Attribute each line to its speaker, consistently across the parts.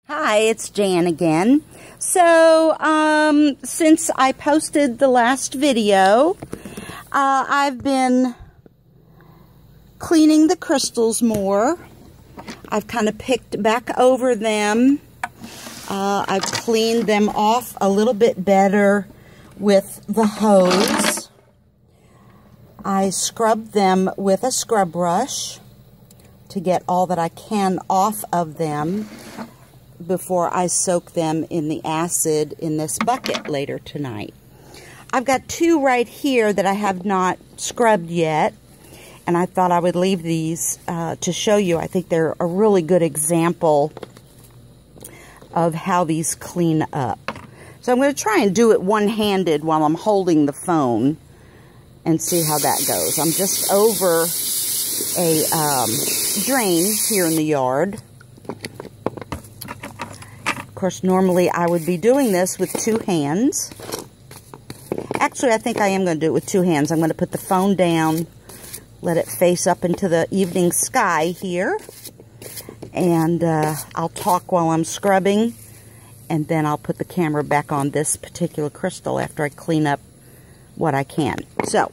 Speaker 1: Hi, it's Jan again. So, since I posted the last video, I've been cleaning the crystals more. I've kind of picked back over them. I've cleaned them off a little bit better with the hose. I scrubbed them with a scrub brush to get all that I can off of them before I soak them in the acid in this bucket later tonight. I've got two right here that I have not scrubbed yet, and I thought I would leave these to show you. I think they're a really good example of how these clean up. So I'm going to try and do it one-handed while I'm holding the phone and see how that goes. I'm just over a drain here in the yard. Of course, normally I would be doing this with two hands. Actually, I think I am going to do it with two hands. I'm going to put the phone down, let it face up into the evening sky here, and I'll talk while I'm scrubbing, and then I'll put the camera back on this particular crystal after I clean up what I can. So,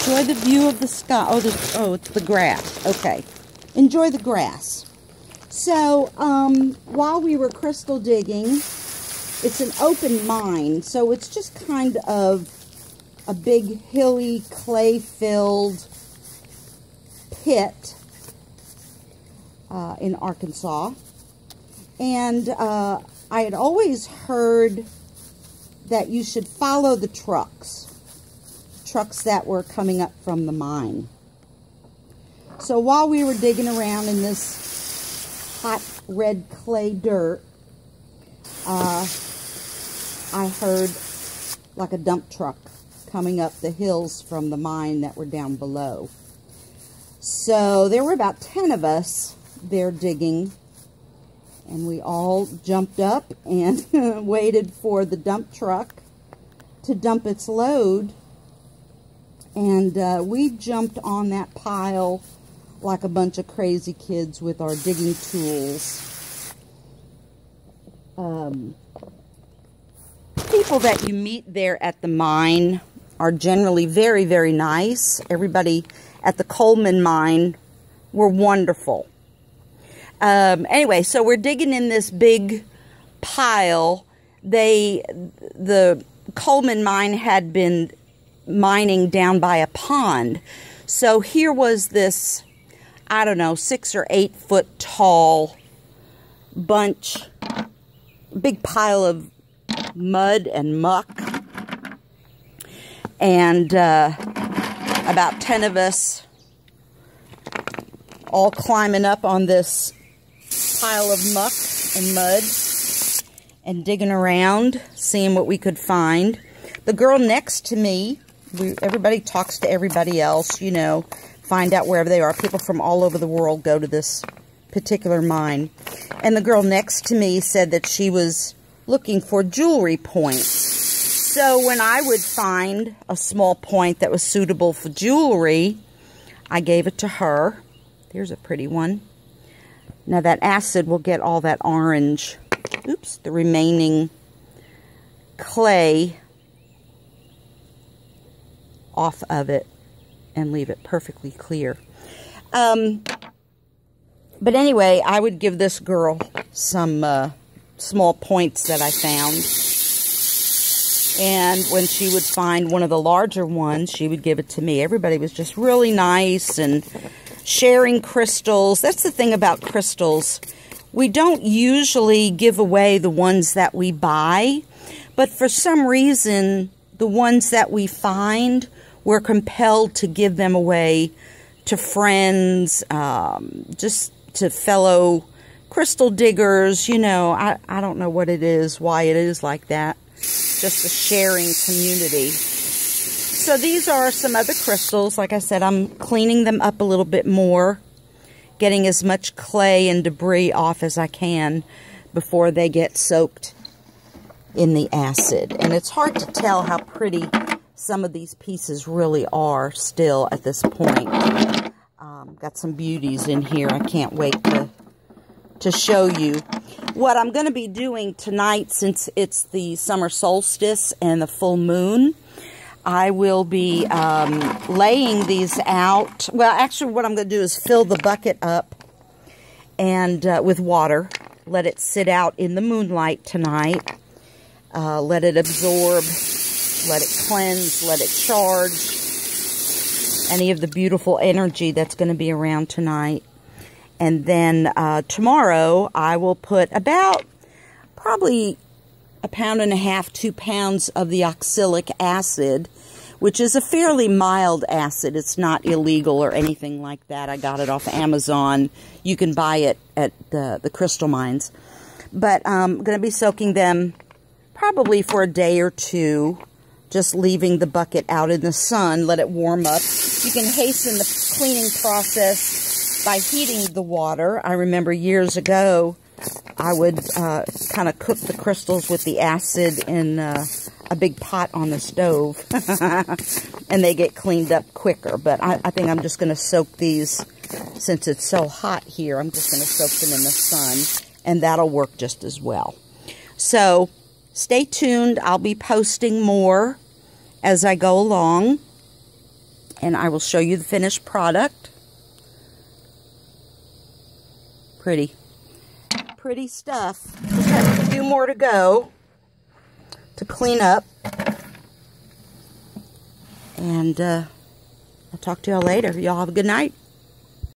Speaker 1: enjoy the view of the sky. Oh, it's the grass. Okay. Enjoy the grass. So, while we were crystal digging, it's an open mine, so it's just kind of a big, hilly, clay-filled pit in Arkansas. And I had always heard that you should follow the trucks that were coming up from the mine. So while we were digging around in this hot red clay dirt, I heard like a dump truck coming up the hills from the mine that were down below. So there were about 10 of us there digging, and we all jumped up and waited for the dump truck to dump its load, and we jumped on that pile like a bunch of crazy kids with our digging tools. People that you meet there at the mine are generally very, very nice. Everybody at the Coleman mine were wonderful. Anyway, so we're digging in this big pile. The Coleman mine had been mining down by a pond. So here was this, I don't know, 6 or 8 foot tall bunch, big pile of mud and muck, and about 10 of us all climbing up on this pile of muck and mud and digging around, seeing what we could find. The girl next to me, everybody talks to everybody else, you know, find out wherever they are. People from all over the world go to this particular mine. And the girl next to me said that she was looking for jewelry points. So when I would find a small point that was suitable for jewelry, I gave it to her. There's a pretty one. Now that acid will get all that orange, the remaining clay off of it and leave it perfectly clear. But anyway, I would give this girl some small points that I found. And when she would find one of the larger ones, she would give it to me. Everybody was just really nice and sharing crystals. That's the thing about crystals. We don't usually give away the ones that we buy, but for some reason, the ones that we find, we're compelled to give them away to friends, just to fellow crystal diggers. You know, I don't know what it is, why it is like that. Just a sharing community. So these are some other crystals. Like I said, I'm cleaning them up a little bit more, getting as much clay and debris off as I can before they get soaked in the acid. And it's hard to tell how pretty some of these pieces really are still at this point. Got some beauties in here I can't wait to to show you. What I'm going to be doing tonight, since it's the summer solstice and the full moon, I will be laying these out. Well, actually, what I'm going to do is fill the bucket up and with water. Let it sit out in the moonlight tonight. Let it absorb. Let it cleanse. Let it charge any of the beautiful energy that's going to be around tonight. And then tomorrow, I will put about probably 1.5 pounds, 2 pounds of the oxalic acid, which is a fairly mild acid. It's not illegal or anything like that. I got it off Amazon. You can buy it at the crystal mines. But I'm going to be soaking them probably for a day or two, just leaving the bucket out in the sun, let it warm up. You can hasten the cleaning process by heating the water. I remember years ago, I would kind of cook the crystals with the acid in a big pot on the stove, and they get cleaned up quicker. But I think I'm just going to soak these, since it's so hot here, I'm just going to soak them in the sun, and that'll work just as well. So stay tuned. I'll be posting more as I go along, and I will show you the finished product. Pretty stuff. Just have a few more to go to clean up. And I'll talk to y'all later. Y'all have a good night.